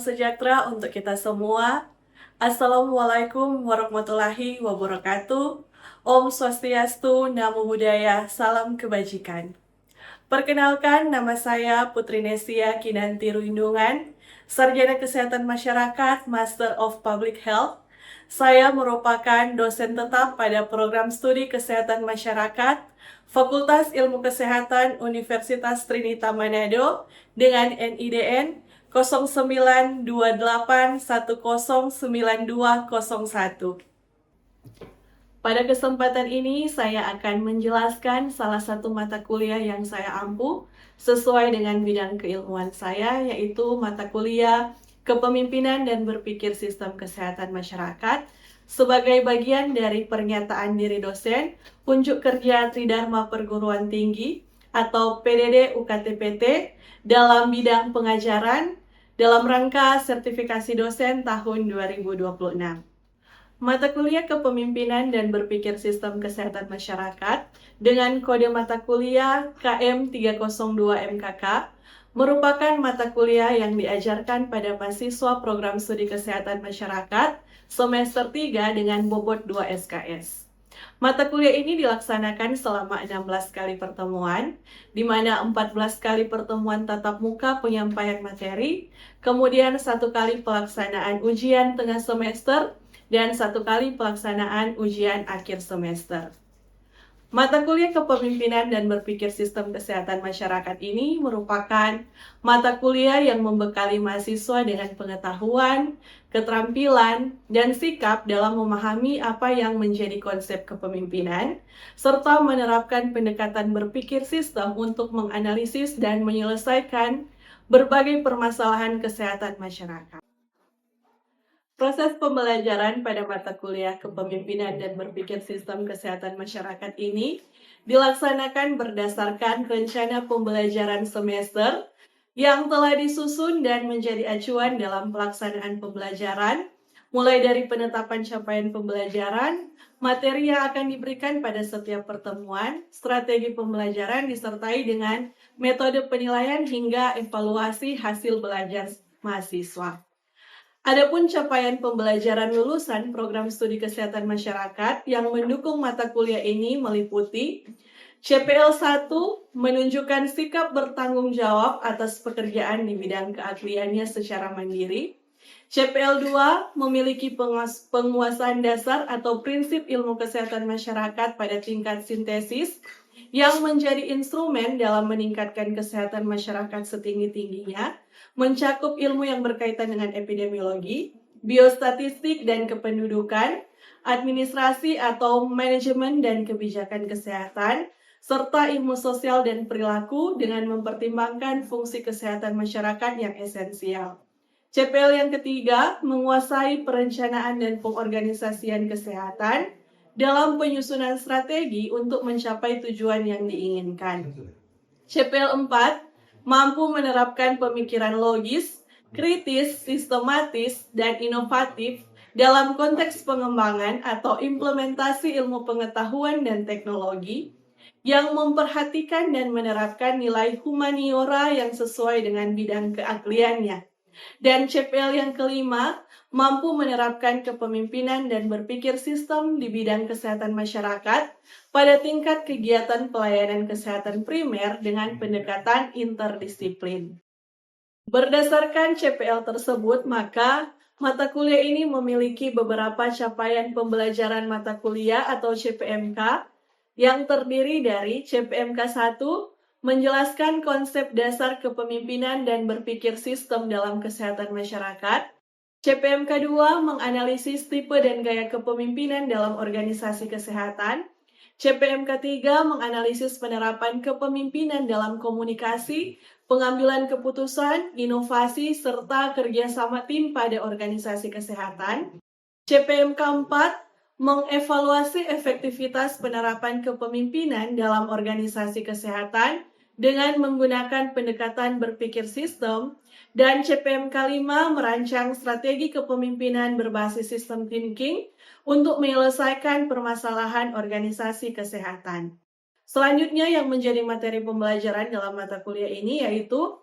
sejahtera untuk kita semua. Assalamualaikum warahmatullahi wabarakatuh. Om Swastiastu, Namo Buddhaya, salam kebajikan. Perkenalkan, nama saya Putri Nesia Kinanti Ruindungan, Sarjana Kesehatan Masyarakat, Master of Public Health. Saya merupakan dosen tetap pada program studi Kesehatan Masyarakat, Fakultas Ilmu Kesehatan Universitas Trinita Manado dengan NIDN 0928109201. Pada kesempatan ini, saya akan menjelaskan salah satu mata kuliah yang saya ampu sesuai dengan bidang keilmuan saya, yaitu mata kuliah Kepemimpinan dan Berpikir Sistem Kesehatan Masyarakat sebagai bagian dari pernyataan diri dosen Unjuk Kerja Tridharma Perguruan Tinggi atau PDD UKT-PT dalam bidang pengajaran dalam rangka sertifikasi dosen tahun 2026. Mata kuliah Kepemimpinan dan Berpikir Sistem Kesehatan Masyarakat dengan kode mata kuliah KM302MKK merupakan mata kuliah yang diajarkan pada mahasiswa program studi Kesehatan Masyarakat semester 3 dengan bobot 2 SKS. Mata kuliah ini dilaksanakan selama 16 kali pertemuan, di mana 14 kali pertemuan tatap muka penyampaian materi, kemudian 1 kali pelaksanaan ujian tengah semester, dan 1 kali pelaksanaan ujian akhir semester. Mata kuliah Kepemimpinan dan Berpikir Sistem Kesehatan Masyarakat ini merupakan mata kuliah yang membekali mahasiswa dengan pengetahuan, keterampilan, dan sikap dalam memahami apa yang menjadi konsep kepemimpinan, serta menerapkan pendekatan berpikir sistem untuk menganalisis dan menyelesaikan berbagai permasalahan kesehatan masyarakat. Proses pembelajaran pada mata kuliah Kepemimpinan dan Berpikir Sistem Kesehatan Masyarakat ini dilaksanakan berdasarkan rencana pembelajaran semester yang telah disusun dan menjadi acuan dalam pelaksanaan pembelajaran, mulai dari penetapan capaian pembelajaran, materi yang akan diberikan pada setiap pertemuan, strategi pembelajaran disertai dengan metode penilaian hingga evaluasi hasil belajar mahasiswa. Adapun capaian pembelajaran lulusan program studi kesehatan masyarakat yang mendukung mata kuliah ini meliputi CPL 1 menunjukkan sikap bertanggung jawab atas pekerjaan di bidang keahliannya secara mandiri. CPL 2 memiliki penguasaan dasar atau prinsip ilmu kesehatan masyarakat pada tingkat sintesis yang menjadi instrumen dalam meningkatkan kesehatan masyarakat setinggi-tingginya, mencakup ilmu yang berkaitan dengan epidemiologi, biostatistik dan kependudukan, administrasi atau manajemen dan kebijakan kesehatan, serta ilmu sosial dan perilaku dengan mempertimbangkan fungsi kesehatan masyarakat yang esensial. CPL yang ketiga, menguasai perencanaan dan pengorganisasian kesehatan dalam penyusunan strategi untuk mencapai tujuan yang diinginkan. CPL 4, mampu menerapkan pemikiran logis, kritis, sistematis, dan inovatif dalam konteks pengembangan atau implementasi ilmu pengetahuan dan teknologi yang memperhatikan dan menerapkan nilai humaniora yang sesuai dengan bidang keahliannya. Dan CPL yang kelima, mampu menerapkan kepemimpinan dan berpikir sistem di bidang kesehatan masyarakat pada tingkat kegiatan pelayanan kesehatan primer dengan pendekatan interdisiplin. Berdasarkan CPL tersebut, maka mata kuliah ini memiliki beberapa capaian pembelajaran mata kuliah atau CPMK yang terdiri dari CPMK 1, menjelaskan konsep dasar kepemimpinan dan berpikir sistem dalam kesehatan masyarakat. CPMK 2 menganalisis tipe dan gaya kepemimpinan dalam organisasi kesehatan. CPMK 3 menganalisis penerapan kepemimpinan dalam komunikasi, pengambilan keputusan, inovasi, serta kerjasama tim pada organisasi kesehatan. CPMK 4 mengevaluasi efektivitas penerapan kepemimpinan dalam organisasi kesehatan dengan menggunakan pendekatan berpikir sistem, dan CPMK 5 merancang strategi kepemimpinan berbasis sistem thinking untuk menyelesaikan permasalahan organisasi kesehatan. Selanjutnya yang menjadi materi pembelajaran dalam mata kuliah ini yaitu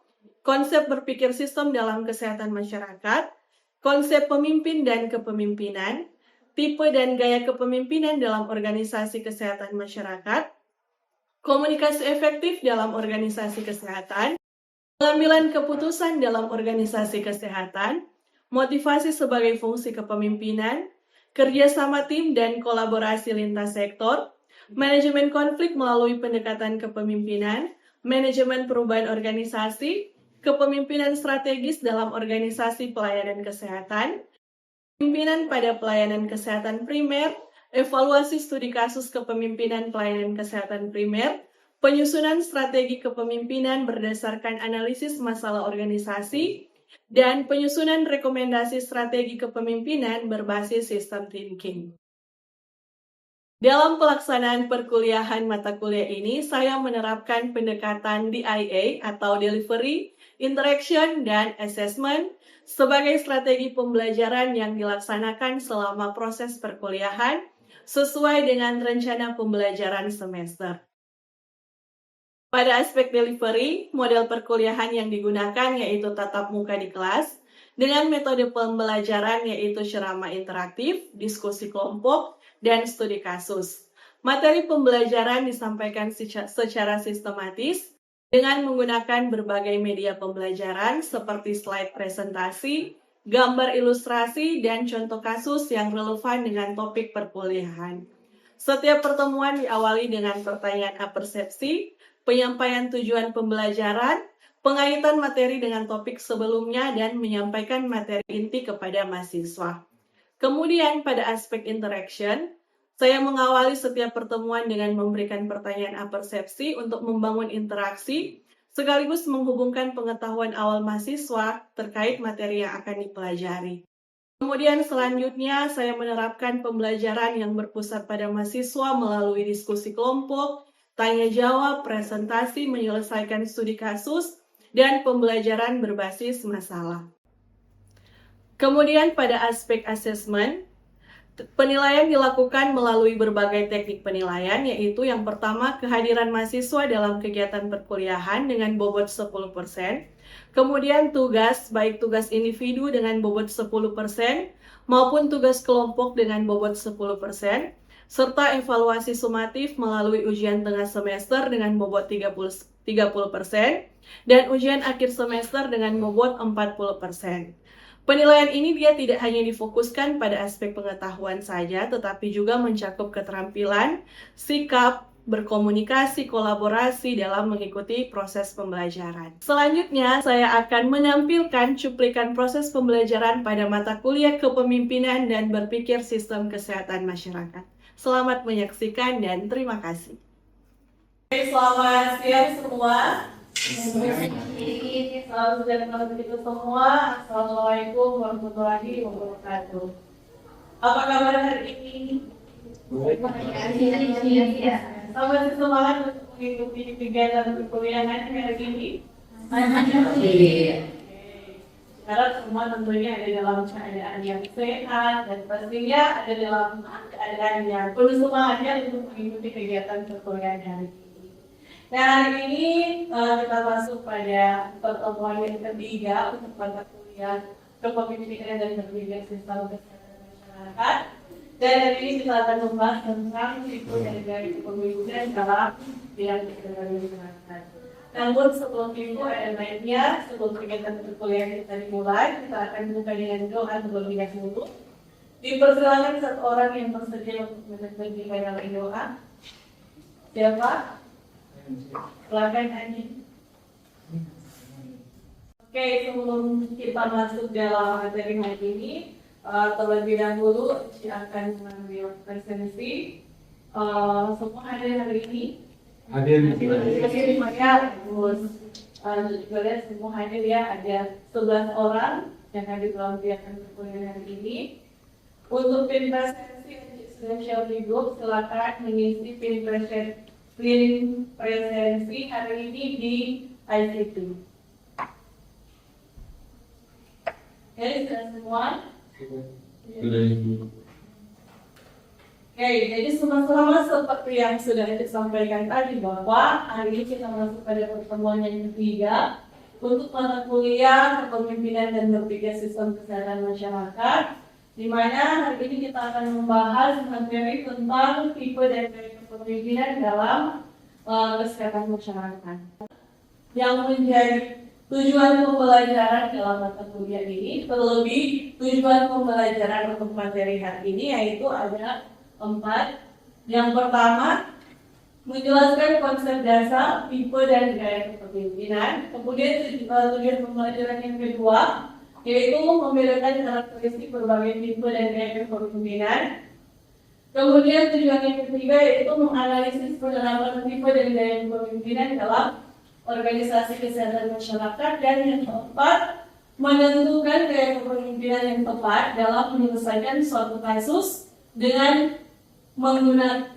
konsep berpikir sistem dalam kesehatan masyarakat, konsep pemimpin dan kepemimpinan, tipe dan gaya kepemimpinan dalam organisasi kesehatan masyarakat, komunikasi efektif dalam organisasi kesehatan, pengambilan keputusan dalam organisasi kesehatan, motivasi sebagai fungsi kepemimpinan, kerjasama tim dan kolaborasi lintas sektor, manajemen konflik melalui pendekatan kepemimpinan, manajemen perubahan organisasi, kepemimpinan strategis dalam organisasi pelayanan kesehatan, pemimpinan pada pelayanan kesehatan primer, evaluasi studi kasus kepemimpinan pelayanan kesehatan primer, penyusunan strategi kepemimpinan berdasarkan analisis masalah organisasi, dan penyusunan rekomendasi strategi kepemimpinan berbasis sistem thinking. Dalam pelaksanaan perkuliahan mata kuliah ini, saya menerapkan pendekatan DIA atau Delivery, Interaction, dan Assessment sebagai strategi pembelajaran yang dilaksanakan selama proses perkuliahan sesuai dengan rencana pembelajaran semester. Pada aspek delivery, model perkuliahan yang digunakan yaitu tatap muka di kelas, dengan metode pembelajaran yaitu ceramah interaktif, diskusi kelompok, dan studi kasus. Materi pembelajaran disampaikan secara sistematis dengan menggunakan berbagai media pembelajaran seperti slide presentasi, gambar ilustrasi, dan contoh kasus yang relevan dengan topik perkuliahan. Setiap pertemuan diawali dengan pertanyaan apersepsi, penyampaian tujuan pembelajaran, pengaitan materi dengan topik sebelumnya, dan menyampaikan materi inti kepada mahasiswa. Kemudian pada aspek interaction, saya mengawali setiap pertemuan dengan memberikan pertanyaan apersepsi untuk membangun interaksi, sekaligus menghubungkan pengetahuan awal mahasiswa terkait materi yang akan dipelajari. Kemudian selanjutnya saya menerapkan pembelajaran yang berpusat pada mahasiswa melalui diskusi kelompok, tanya jawab, presentasi, menyelesaikan studi kasus, dan pembelajaran berbasis masalah. Kemudian pada aspek asesmen, penilaian dilakukan melalui berbagai teknik penilaian, yaitu yang pertama kehadiran mahasiswa dalam kegiatan perkuliahan dengan bobot 10%, kemudian tugas, baik tugas individu dengan bobot 10% maupun tugas kelompok dengan bobot 10%, serta evaluasi sumatif melalui ujian tengah semester dengan bobot 30%, dan ujian akhir semester dengan bobot 40%. Penilaian ini dia tidak hanya difokuskan pada aspek pengetahuan saja, tetapi juga mencakup keterampilan, sikap, berkomunikasi, kolaborasi dalam mengikuti proses pembelajaran. Selanjutnya, saya akan menampilkan cuplikan proses pembelajaran pada mata kuliah kepemimpinan dan berpikir sistem kesehatan masyarakat. Selamat menyaksikan dan terima kasih. Selamat siang semua. Salam sejahtera untuk kita semua. Assalamualaikum warahmatullahi wabarakatuh. Apa kabar hari ini? Selamat semangat untuk mengikuti kegiatan perkuliahan hari ini. Sekarang semua tentunya ada dalam keadaan yang sehat dan pastinya ada dalam keadaan yang penuh semangatnya untuk mengikuti kegiatan perkuliahan hari ini. Nah, hari ini kita masuk pada pertemuan yang ketiga untuk mata kuliah kepemimpinan dan berpikir sistem kesehatan masyarakat. Dan hari ini kita akan membahas tentang tipe dan gaya kepemimpinan dalam bidang kesehatan masyarakat. Namun sebelum itu ada baiknya sebelum kegiatan perkuliahan kita dimulai, kita akan buka dengan doa terlebih dahulu. Dipersilakan satu orang yang bersedia untuk menyampaikan doa. Siapa? Silakan Anji. Oke, sebelum kita masuk dalam materi hari ini, terlebih dahulu saya akan mengambil presensi. Semua hadir hari ini. Hadir semuanya, juga lihat semua hadir ya, ada 11 orang yang hadir dalam kegiatan perkuliahan hari ini. Untuk tim presensi Essential Group, silakan mengisi tim presensi hari ini di ICT. Oke, sudah semua? Oke, jadi sama-sama seperti yang sudah disampaikan tadi bahwa hari ini kita masuk pada pertemuan yang ketiga untuk mata kuliah Kepemimpinan dan Berpikir Sistem Kesehatan Masyarakat, di mana hari ini kita akan membahas materi tentang tipe dan gaya kepemimpinan dalam kesehatan masyarakat. Yang menjadi tujuan pembelajaran dalam mata kuliah ini, terlebih tujuan pembelajaran untuk materi hari ini yaitu ada 4. Yang pertama, menjelaskan konsep dasar, tipe dan gaya kepemimpinan. Kemudian tujuan pembelajaran yang kedua yaitu membedakan karakteristik berbagai tipe dan gaya kepemimpinan. Kemudian tujuan yang ketiga yaitu menganalisis penerapan tipe dan gaya kepemimpinan dalam organisasi kesehatan masyarakat. Dan yang keempat, menentukan gaya kepemimpinan yang tepat dalam menyelesaikan suatu kasus dengan menggunakan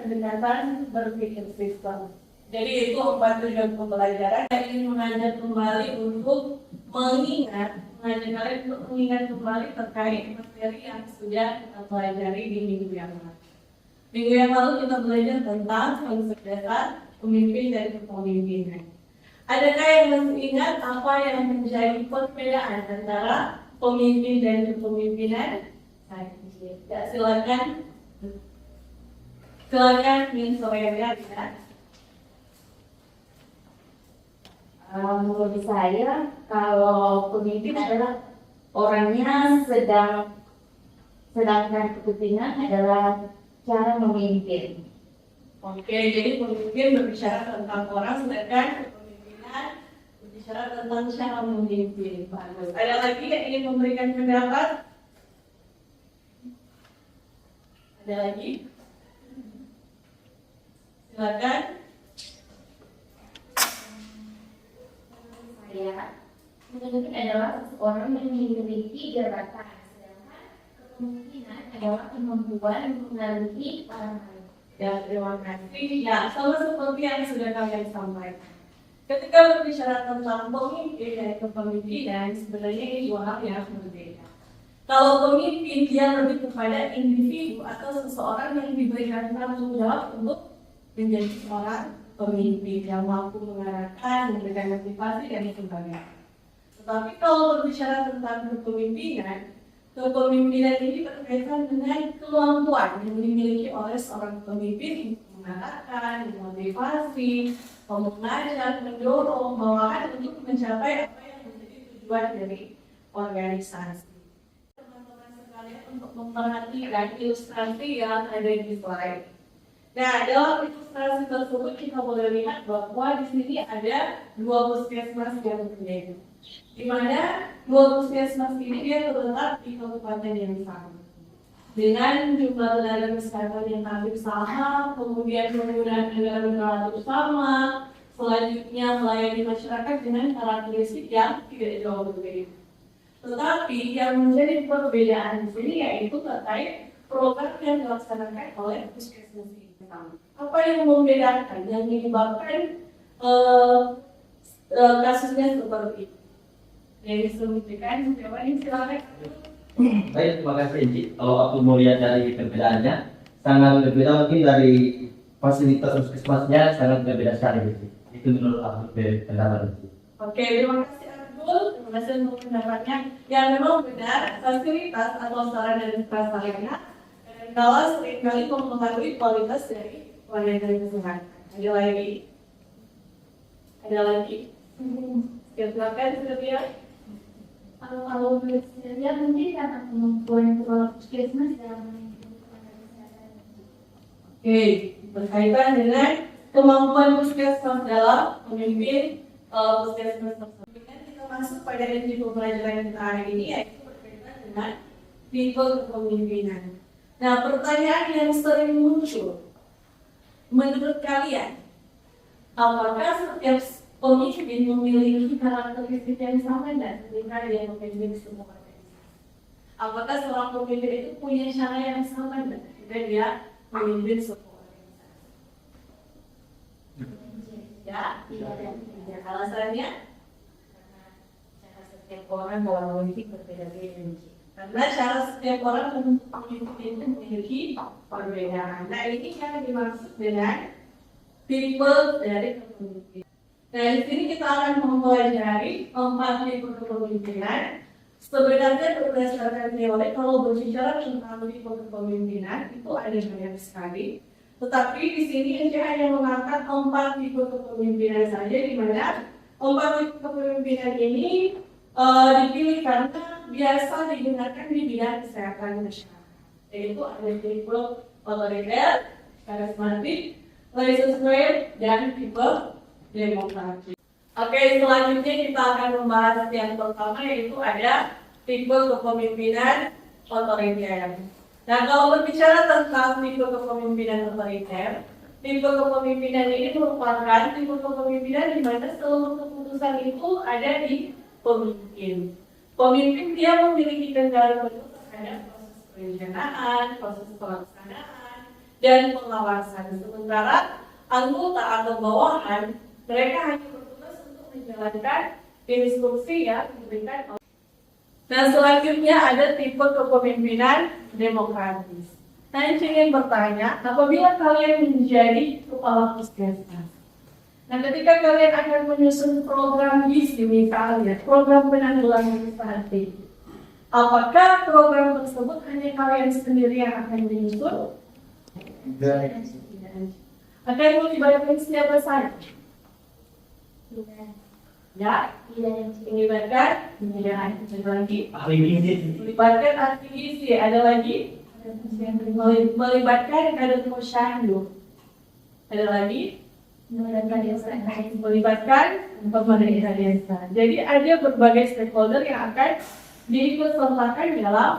pendekatan berpikir sistem. Jadi itu 4 tujuan pembelajaran. Saya ingin mengajak kembali untuk mengingat kembali terkait materi yang sudah kita pelajari di minggu yang lalu. Minggu yang lalu kita belajar tentang konsep dasar pemimpin dan kepemimpinan. Adakah yang masih ingat apa yang menjadi perbedaan antara pemimpin dan kepemimpinan? Ya, silakan Min Soraya bisa. Menurut saya, kalau pemimpin adalah orangnya sedangkan kepemimpinan adalah cara memimpin. Oke, jadi pemimpin berbicara tentang orang, sedangkan kepemimpinan berbicara tentang cara memimpin. Bagus. Ada lagi yang ingin memberikan pendapat? Ada lagi? Silakan. Pemimpin adalah seseorang yang memiliki jabatan, sedangkan kepemimpinan adalah kemampuan mengalami orang lain. Ya, terima kasih. Ya, sama seperti yang sudah kalian sampaikan. Ketika berbicara tentang pemimpin dan kepemimpinan, sebenarnya ini dua hal yang berbeda. Kalau pemimpin, dia lebih kepada individu atau seseorang yang diberikan tanggung jawab untuk menjadi seorang pemimpin yang mampu mengarahkan, memberikan motivasi dan sebagainya. Tetapi kalau berbicara tentang kepemimpinan ini berkaitan dengan kemampuan yang dimiliki oleh seorang pemimpin untuk mengarahkan, memotivasi, mengajak, mendorong, bahkan untuk mencapai apa yang menjadi tujuan dari organisasi. Teman-teman sekalian untuk memperhatikan ilustrasi yang ada di slide. Nah, dalam ilustrasi tersebut kita boleh lihat bahwa di sini ada 2 puskesmas yang berbeda. Di mana 2 puskesmas ini dia terletak di kabupaten yang sama. Dengan jumlah tenaga kesehatan yang hampir sama, kemudian penggunaan tenaga utama, selanjutnya melayani masyarakat dengan karakteristik yang tidak jauh berbeda. Tetapi yang menjadi perbedaan di sini yaitu terkait program yang dilaksanakan oleh puskesmas ini. Apa yang membedakan, yang menyebabkan kasusnya seperti itu? Yang disebutkan, jawabannya silakan. Baik, terima kasih Inci. Kalau aku mau lihat dari perbedaannya, sangat berbeda mungkin dari fasilitas puskesmasnya sangat berbeda sekali. Itu menurut aku pendapat Inci. Oke, terima kasih Abdul. Terima kasih untuk pendapatnya. Yang memang benar, fasilitas atau sarana dan prasarana kalau seringkali mempengaruhi kualitas dari pelayanan kesehatan. Ada lagi? Silakan, Sylvia. Kalau menurut saya mungkin karena kemampuan kepala puskesmas dalam menentukan kesehatan. Oke, berkaitan dengan kemampuan puskesmas dalam memimpin puskesmas tersebut. Kita masuk pada inti pembelajaran kita hari ini yaitu berkaitan dengan tipe kepemimpinan. Nah, pertanyaan yang sering muncul, menurut kalian, apakah setiap pemimpin memiliki karakteristik yang sama dan ketika dia memimpin sebuah organisasi? Apakah seorang pemimpin itu punya cara yang sama dan ketika dia memimpin sebuah organisasi? Ya, tidak. Alasannya? Karena cara setiap orang dalam politik berbeda-beda. Karena cara setiap orang untuk memimpin itu memiliki perbedaan. Nah, ini yang dimaksud dengan tipe dari kepemimpinan. Nah, di sini kita akan mempelajari 4 tipe kepemimpinan. Sebenarnya berdasarkan teori, kalau berbicara tentang tipe kepemimpinan itu ada banyak sekali. Tetapi di sini saya hanya mengangkat 4 tipe kepemimpinan saja, di mana 4 tipe kepemimpinan ini dipilih karena biasa digunakan di bidang kesehatan masyarakat. Yaitu ada tipe otoriter, karismatik, laissez-faire, dan tipe demokrasi. Oke, selanjutnya kita akan membahas yang pertama, yaitu ada tipe kepemimpinan otoriter. Nah, kalau berbicara tentang tipe kepemimpinan otoriter, tipe kepemimpinan ini merupakan tipe kepemimpinan di mana seluruh keputusan itu ada di pemimpin. Pemimpin dia memiliki kendali penuh terhadap proses perencanaan, proses pelaksanaan, dan pengawasan. Sementara anggota atau bawahan mereka hanya bertugas untuk menjalankan instruksi yang diberikan. Nah, selanjutnya ada tipe kepemimpinan demokratis. Saya ingin bertanya, apabila kalian menjadi kepala puskesmas, nah ketika kalian akan menyusun program gizi misalnya, program penanggulangan stunting, apakah program tersebut hanya kalian sendiri yang akan menyusun? Tidak. Akan melibatkan siapa saja? Ya, melibatkan lagi. Melibatkan ahli gizi, ada lagi. Melibatkan kader posyandu. Ada lagi. Melibatkan pemerintah desa. Jadi ada berbagai stakeholder yang akan diikutsertakan dalam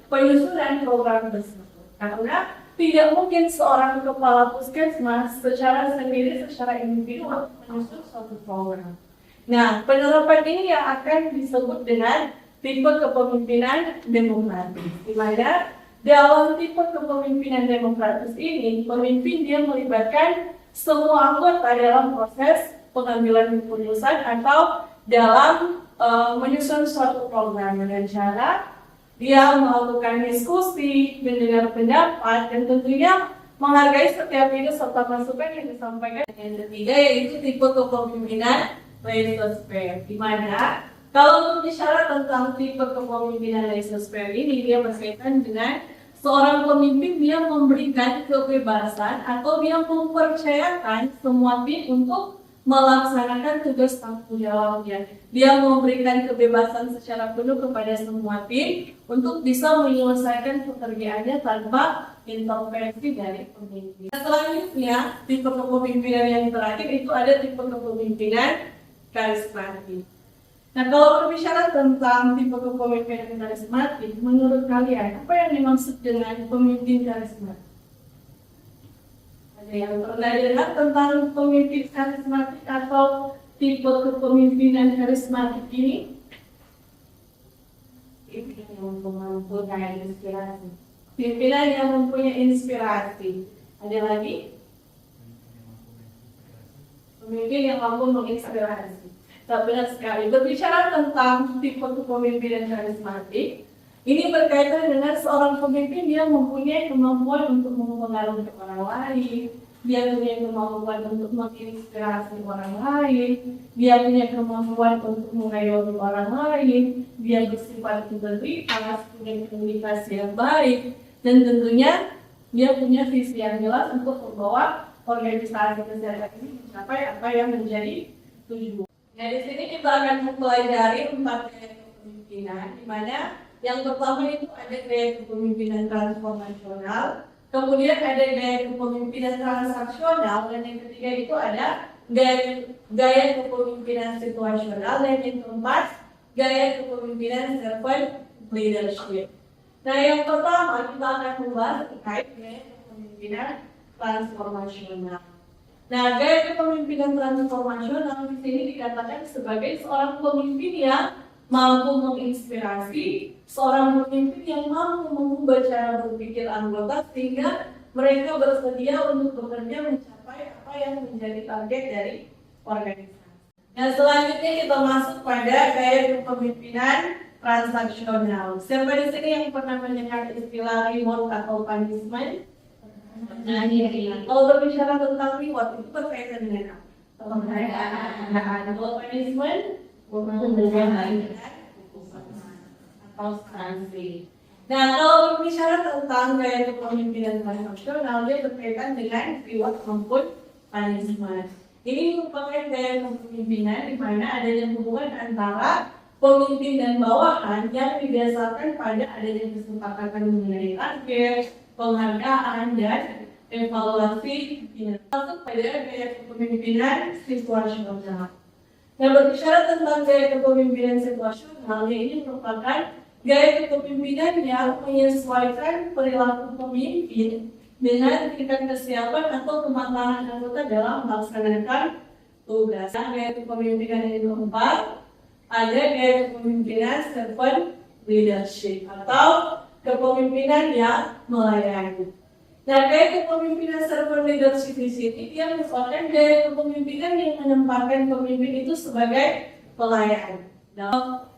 penyusunan program tersebut. Karena tidak mungkin seorang kepala puskesmas secara sendiri, secara individu menyusun suatu program. Nah, penerapan ini yang akan disebut dengan tipe kepemimpinan demokratis. Di mana dalam tipe kepemimpinan demokratis ini, pemimpin dia melibatkan semua anggota dalam proses pengambilan keputusan atau dalam menyusun suatu program dengan cara dia melakukan diskusi, mendengar pendapat, dan tentunya menghargai setiap ide serta masukan yang disampaikan. Yang ketiga yaitu tipe kepemimpinan laissez-faire, di mana kalau berbicara tentang tipe kepemimpinan laissez-faire ini, dia berkaitan dengan seorang pemimpin dia memberikan kebebasan atau dia mempercayakan semua tim untuk melaksanakan tugas tanggung jawabnya. Dia memberikan kebebasan secara penuh kepada semua tim untuk bisa menyelesaikan pekerjaannya tanpa intervensi dari pemimpin. Selanjutnya, tipe kepemimpinan yang terakhir itu ada tipe kepemimpinan karismatik. Nah, kalau berbicara tentang tipe kepemimpinan karismatik, menurut kalian apa yang dimaksud dengan pemimpin karismatik? Ada yang pernah dengar tentang pemimpin karismatik atau tipe kepemimpinan karismatik ini? Pimpinan yang mempunyai inspirasi. Pimpinan yang mempunyai inspirasi. Ada lagi? Pemimpin yang mampu menginspirasi. Tak benar sekali. Berbicara tentang tipe kepemimpinan karismatik, ini berkaitan dengan seorang pemimpin yang mempunyai kemampuan untuk mempengaruhi orang lain, dia punya kemampuan untuk menginspirasi orang lain, dia punya kemampuan untuk mengayomi orang lain, dia bersifat integritas, punya komunikasi yang baik, dan tentunya dia punya visi yang jelas untuk membawa organisasi kesehatan ini mencapai apa yang menjadi tujuan. Nah, di sini kita akan mempelajari 4 gaya kepemimpinan, di mana yang pertama itu ada gaya kepemimpinan transformasional, kemudian ada gaya kepemimpinan transaksional, dan yang ketiga itu ada gaya kepemimpinan situasional, dan yang keempat gaya kepemimpinan servant leadership. Nah, yang pertama kita akan membahas terkait gaya kepemimpinan transformasional. Nah, gaya kepemimpinan transformasional di sini dikatakan sebagai seorang pemimpin yang mampu menginspirasi, seorang pemimpin yang mampu mengubah cara berpikir anggota sehingga mereka bersedia untuk bekerja mencapai apa yang menjadi target dari organisasi. Nah, selanjutnya kita masuk pada gaya kepemimpinan transaksional. Siapa di sini yang pernah mendengar istilah reward atau punishment? Nah, kalau berbicara tentang reward itu berkaitan dengan apa? penghargaan, Kalau punishment, pemberian atau sanksi. Nah, kalau berbicara tentang gaya kepemimpinan transaksional, dia berkaitan dengan reward maupun punishment. Ini merupakan gaya kepemimpinan di mana adanya hubungan antara pemimpin dan bawahan yang didasarkan pada adanya kesepakatan mengenai target, penghargaan, dan evaluasi. Masuk pada gaya kepemimpinan situasional. Nah, berbicara tentang gaya kepemimpinan situasional, ini merupakan gaya kepemimpinan yang menyesuaikan perilaku pemimpin dengan tingkat kesiapan atau kematangan anggota dalam melaksanakan tugas. Nah, gaya kepemimpinan yang keempat, ada gaya kepemimpinan servant leadership atau kepemimpinan yang melayani. Nah, gaya kepemimpinan servant leadership di sini dia merupakan gaya kepemimpinan yang menempatkan pemimpin itu sebagai pelayan. Nah,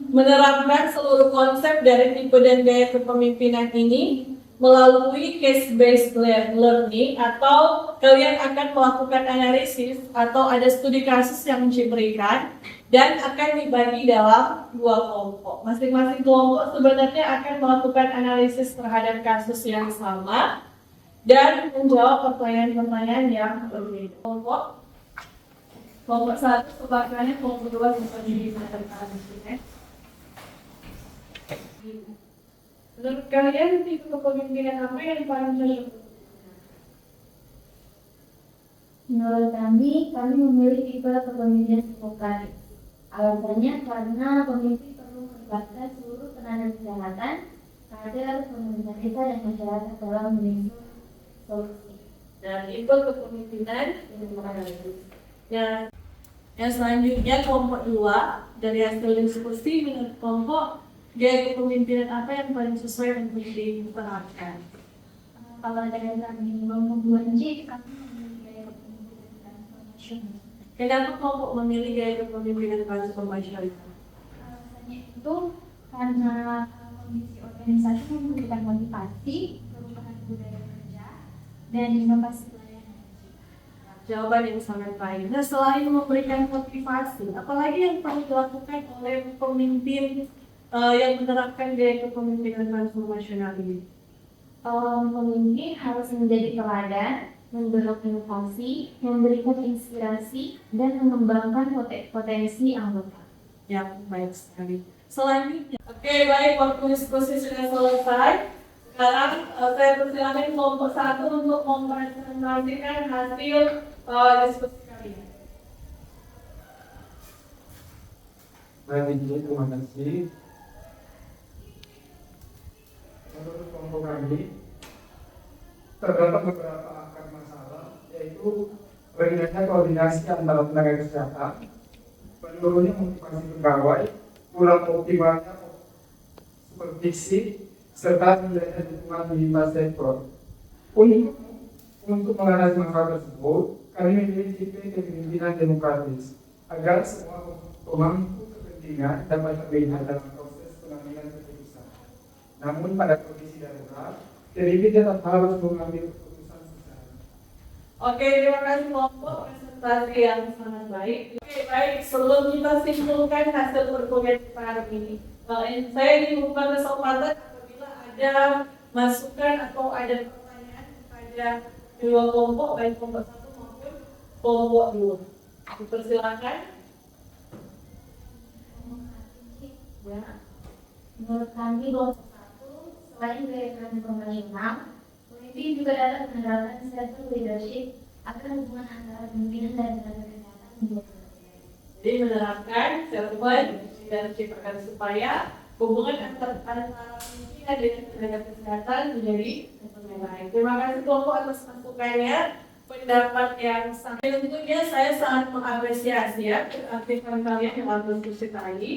menerapkan seluruh konsep dari tipe dan gaya kepemimpinan ini melalui case-based learning atau kalian akan melakukan analisis atau ada studi kasus yang diberikan dan akan dibagi dalam dua kelompok. Masing-masing kelompok sebenarnya akan melakukan analisis terhadap kasus yang sama dan menjawab pertanyaan-pertanyaan yang berbeda. Kelompok satu sebagiannya, kelompok dua seperti ini. Menurut kalian tipe kepemimpinan apa yang paling cocok? Menurut kami memilih tipe kepemimpinan psikokaris. Alasannya karena pemimpin perlu melibatkan seluruh tenaga kesehatan, kader, pemerintah desa dan masyarakat dalam menyusun solusi. Dan tipe kepemimpinan yang selanjutnya kelompok 2 dari hasil diskusi menurut kelompok gaya kepemimpinan apa yang paling sesuai untuk diterapkan? Kalau dari kami kelompok 2C, kami memilih gaya kepemimpinan transformasional. Kenapa kelompok memilih gaya kepemimpinan transformasional? Alasannya itu karena kondisi organisasi memberikan motivasi, perubahan budaya kerja, dan inovasi pelayanan. Jawaban yang sangat baik. Nah, selain memberikan motivasi, apalagi yang perlu dilakukan oleh pemimpin yang menerapkan gaya kepemimpinan transformasional ini? Pemimpin harus menjadi teladan, mendorong inovasi, memberikan inspirasi, dan mengembangkan potensi anggota. Yang baik sekali. Selanjutnya, oke, baik, waktu diskusi sudah selesai. Sekarang saya persilakan kelompok 1 untuk mempresentasikan hasil diskusi kalian. Baik, terima kasih. Menurut kelompok kami, terdapat beberapa akar masalah, yaitu rendahnya koordinasi antara tenaga kesehatan, menurunnya motivasi pegawai, kurang optimalnya supervisi, serta tidaknya dukungan lintas sektor. Untuk mengatasi masalah tersebut, kami memilih tipe kepemimpinan demokratis agar semua pemangku kepentingan dapat terlihat dalam proses pengambilan keputusan. Namun pada kondisi darurat, pemimpin tetap harus mengambil keputusan secara. Oke, terima kasih kelompok presentasi yang sangat baik. Oke, baik, sebelum kita simpulkan hasil perkuliahan kita hari ini, saya ingin membuka kesempatan apabila ada masukan atau ada pertanyaan kepada dua kelompok, baik kelompok 1 maupun kelompok 2. Dipersilakan. Ya. Menurut kami kelompok 1, selain gaya transformasional, pemimpin juga dapat menerapkan servant leadership agar hubungan antara pimpinan dan tenaga kesehatan menjadi lebih. Jadi menerapkan servant leadership agar supaya hubungan antara pimpinan dan tenaga kesehatan menjadi lebih baik. Terima kasih kelompok atas masukannya, pendapat yang sangat. Tentunya saya sangat mengapresiasi ya keaktifan kalian dalam diskusi tadi.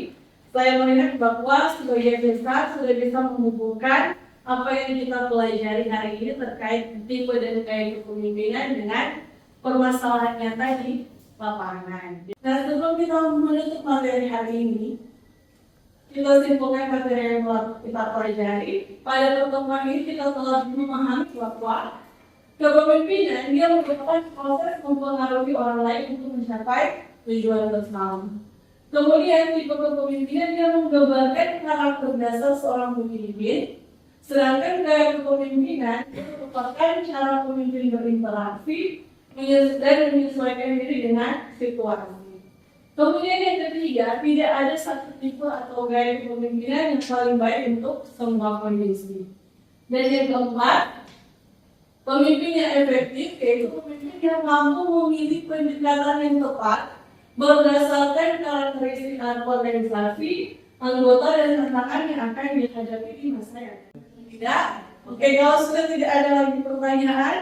Saya melihat bahwa sebagian besar sudah bisa menghubungkan apa yang kita pelajari hari ini terkait tipe dan gaya kepemimpinan dengan permasalahan nyata di lapangan. Nah, sebelum kita menutup materi hari ini, kita simpulkan materi yang telah kita pelajari. Pada pertemuan ini kita telah memahami bahwa Kepemimpinan dia merupakan proses mempengaruhi orang lain untuk mencapai tujuan bersama. Kemudian tipe kepemimpinan dia menggambarkan karakter dasar seorang pemimpin. Sedangkan gaya kepemimpinan itu merupakan cara pemimpin berinteraksi dan menyesuaikan diri dengan situasi. Kemudian yang ketiga, tidak ada satu tipe atau gaya kepemimpinan yang paling baik untuk semua kondisi. Dan yang keempat, pemimpin yang efektif yaitu pemimpin yang mampu memilih pendekatan yang tepat berdasarkan karakteristik organisasi, anggota dan tantangan yang akan dihadapi di masa yang akan datang. Tidak? Oke, kalau sudah tidak ada lagi pertanyaan,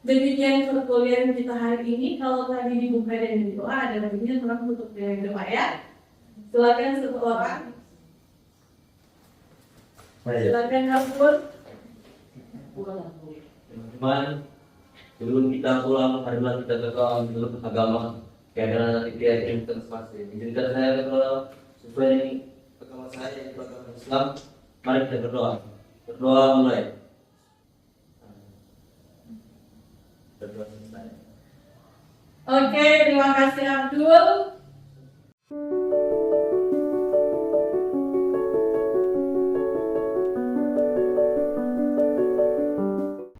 demikian perkuliahan kita hari ini. Kalau tadi dibuka dengan doa, ada bagian orang tutup dengan doa ya. Silakan satu orang. Silakan Abdul. Teman-teman, sebelum kita pulang, marilah kita berdoa menurut agama. Karena nanti dia akan transformasi. Izinkan saya berdoa sesuai agama saya yang beragama Islam. Mari kita berdoa. Berdoa mulai. Berdoa selesai. Oke, terima kasih Abdul.